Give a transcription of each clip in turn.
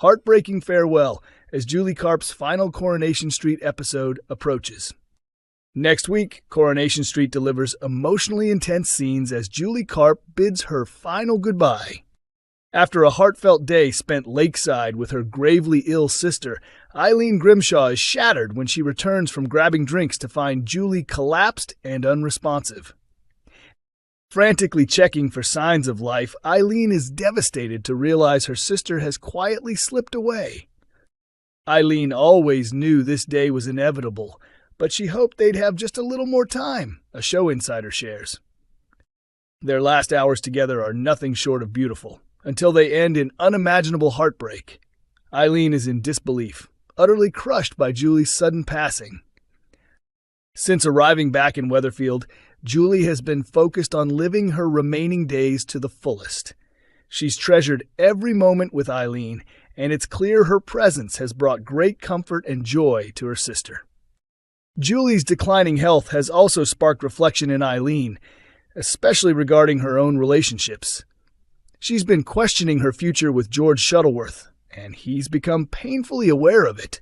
heartbreaking farewell as Julie Carp's final Coronation Street episode approaches. Next week, Coronation Street delivers emotionally intense scenes as Julie Carp bids her final goodbye. After a heartfelt day spent lakeside with her gravely ill sister, Eileen Grimshaw is shattered when she returns from grabbing drinks to find Julie collapsed and unresponsive. Frantically checking for signs of life, Eileen is devastated to realize her sister has quietly slipped away. Eileen always knew this day was inevitable, but she hoped they'd have just a little more time, a show insider shares. Their last hours together are nothing short of beautiful, until they end in unimaginable heartbreak. Eileen is in disbelief, utterly crushed by Julie's sudden passing. Since arriving back in Weatherfield, Julie has been focused on living her remaining days to the fullest. She's treasured every moment with Eileen, and it's clear her presence has brought great comfort and joy to her sister. Julie's declining health has also sparked reflection in Eileen, especially regarding her own relationships. She's been questioning her future with George Shuttleworth, and he's become painfully aware of it.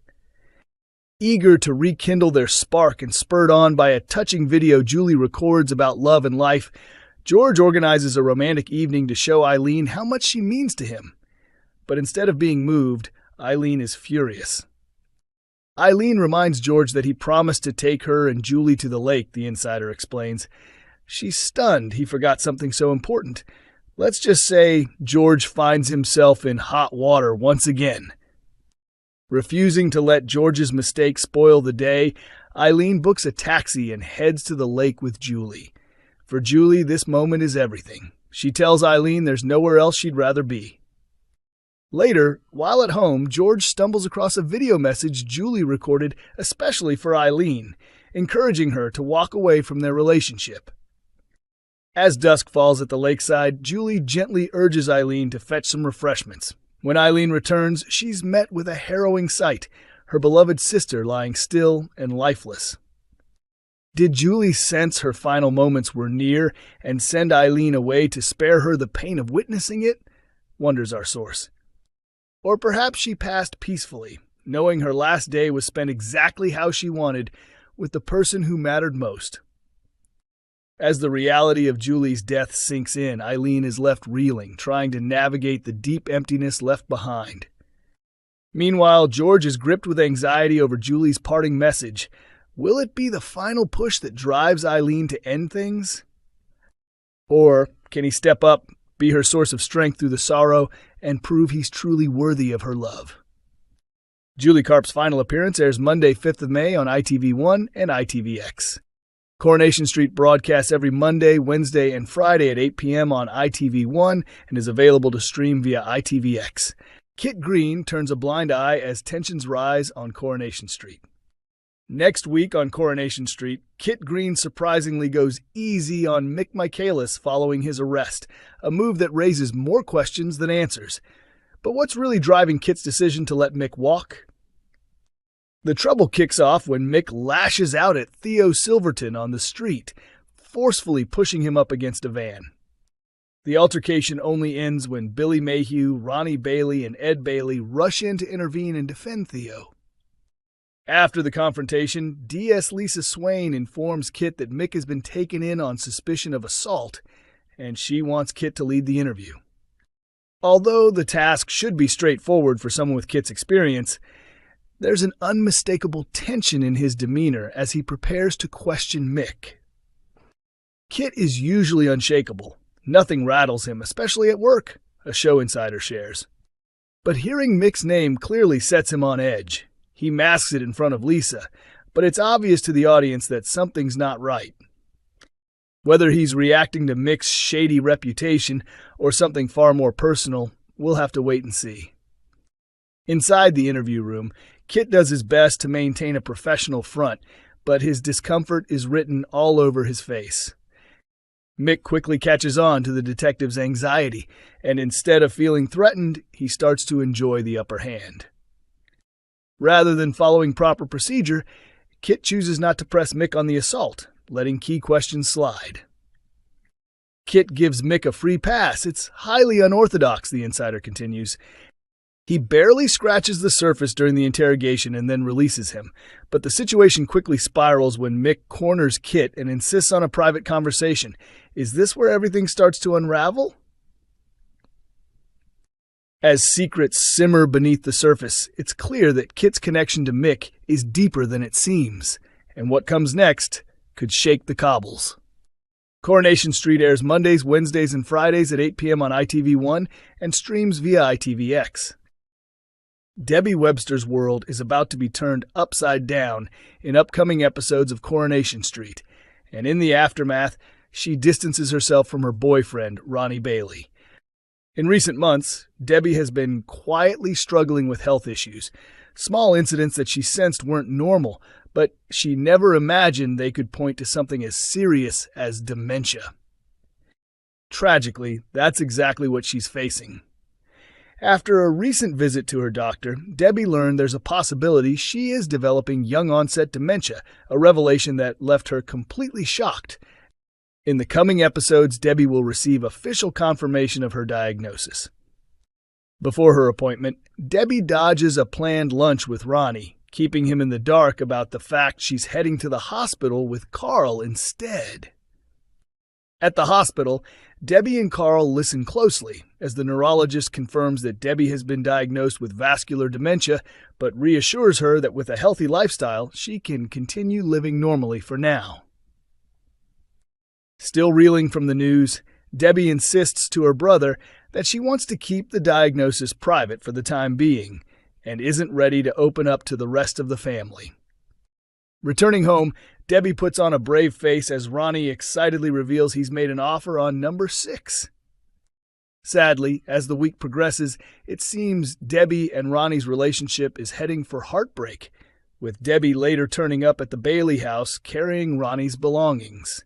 Eager to rekindle their spark and spurred on by a touching video Julie records about love and life, George organizes a romantic evening to show Eileen how much she means to him. But instead of being moved, Eileen is furious. Eileen reminds George that he promised to take her and Julie to the lake, the insider explains. She's stunned he forgot something so important. Let's just say George finds himself in hot water once again. Refusing to let George's mistake spoil the day, Eileen books a taxi and heads to the lake with Julie. For Julie, this moment is everything. She tells Eileen there's nowhere else she'd rather be. Later, while at home, George stumbles across a video message Julie recorded especially for Eileen, encouraging her to walk away from their relationship. As dusk falls at the lakeside, Julie gently urges Eileen to fetch some refreshments. When Eileen returns, she's met with a harrowing sight, her beloved sister lying still and lifeless. Did Julie sense her final moments were near and send Eileen away to spare her the pain of witnessing it? Wonders our source. Or perhaps she passed peacefully, knowing her last day was spent exactly how she wanted, with the person who mattered most. As the reality of Julie's death sinks in, Eileen is left reeling, trying to navigate the deep emptiness left behind. Meanwhile, George is gripped with anxiety over Julie's parting message. Will it be the final push that drives Eileen to end things? Or can he step up, be her source of strength through the sorrow, and prove he's truly worthy of her love? Julie Carp's final appearance airs Monday, 5th of May on ITV1 and ITVX. Coronation Street broadcasts every Monday, Wednesday, and Friday at 8 p.m. on ITV1 and is available to stream via ITVX. Kit Green turns a blind eye as tensions rise on Coronation Street. Next week on Coronation Street, Kit Green surprisingly goes easy on Mick Michaelis following his arrest, a move that raises more questions than answers. But what's really driving Kit's decision to let Mick walk? The trouble kicks off when Mick lashes out at Theo Silverton on the street, forcefully pushing him up against a van. The altercation only ends when Billy Mayhew, Ronnie Bailey, and Ed Bailey rush in to intervene and defend Theo. After the confrontation, DS Lisa Swain informs Kit that Mick has been taken in on suspicion of assault, and she wants Kit to lead the interview. Although the task should be straightforward for someone with Kit's experience, there's an unmistakable tension in his demeanor as he prepares to question Mick. Kit is usually unshakable. Nothing rattles him, especially at work, a show insider shares. But hearing Mick's name clearly sets him on edge. He masks it in front of Lisa, but it's obvious to the audience that something's not right. Whether he's reacting to Mick's shady reputation or something far more personal, we'll have to wait and see. Inside the interview room, Kit does his best to maintain a professional front, but his discomfort is written all over his face. Mick quickly catches on to the detective's anxiety, and instead of feeling threatened, he starts to enjoy the upper hand. Rather than following proper procedure, Kit chooses not to press Mick on the assault, letting key questions slide. Kit gives Mick a free pass. It's highly unorthodox, the insider continues. He barely scratches the surface during the interrogation and then releases him, but the situation quickly spirals when Mick corners Kit and insists on a private conversation. Is this where everything starts to unravel? As secrets simmer beneath the surface, it's clear that Kit's connection to Mick is deeper than it seems, and what comes next could shake the cobbles. Coronation Street airs Mondays, Wednesdays, and Fridays at 8 p.m. on ITV1 and streams via ITVX. Debbie Webster's world is about to be turned upside down in upcoming episodes of Coronation Street, and in the aftermath, she distances herself from her boyfriend, Ronnie Bailey. In recent months, Debbie has been quietly struggling with health issues, small incidents that she sensed weren't normal, but she never imagined they could point to something as serious as dementia. Tragically, that's exactly what she's facing. After a recent visit to her doctor, Debbie learned there's a possibility she is developing young-onset dementia, a revelation that left her completely shocked. In the coming episodes, Debbie will receive official confirmation of her diagnosis. Before her appointment, Debbie dodges a planned lunch with Ronnie, keeping him in the dark about the fact she's heading to the hospital with Carl instead. At the hospital, Debbie and Carl listen closely as the neurologist confirms that Debbie has been diagnosed with vascular dementia, but reassures her that with a healthy lifestyle, she can continue living normally for now. Still reeling from the news, Debbie insists to her brother that she wants to keep the diagnosis private for the time being and isn't ready to open up to the rest of the family. Returning home, Debbie puts on a brave face as Ronnie excitedly reveals he's made an offer on number 6. Sadly, as the week progresses, it seems Debbie and Ronnie's relationship is heading for heartbreak, with Debbie later turning up at the Bailey house carrying Ronnie's belongings.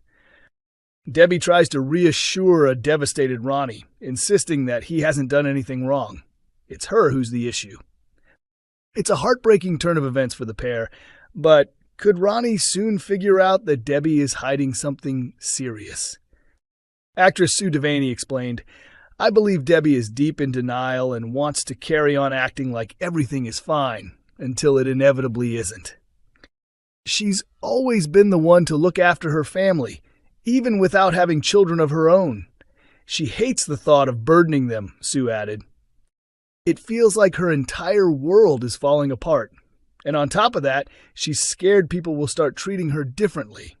Debbie tries to reassure a devastated Ronnie, insisting that he hasn't done anything wrong. It's her who's the issue. It's a heartbreaking turn of events for the pair, but could Ronnie soon figure out that Debbie is hiding something serious? Actress Sue Devaney explained, "I believe Debbie is deep in denial and wants to carry on acting like everything is fine until it inevitably isn't. She's always been the one to look after her family, even without having children of her own. She hates the thought of burdening them," Sue added. "It feels like her entire world is falling apart. And on top of that, she's scared people will start treating her differently."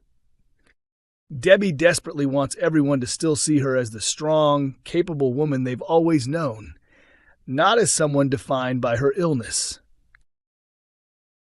Debbie desperately wants everyone to still see her as the strong, capable woman they've always known, not as someone defined by her illness.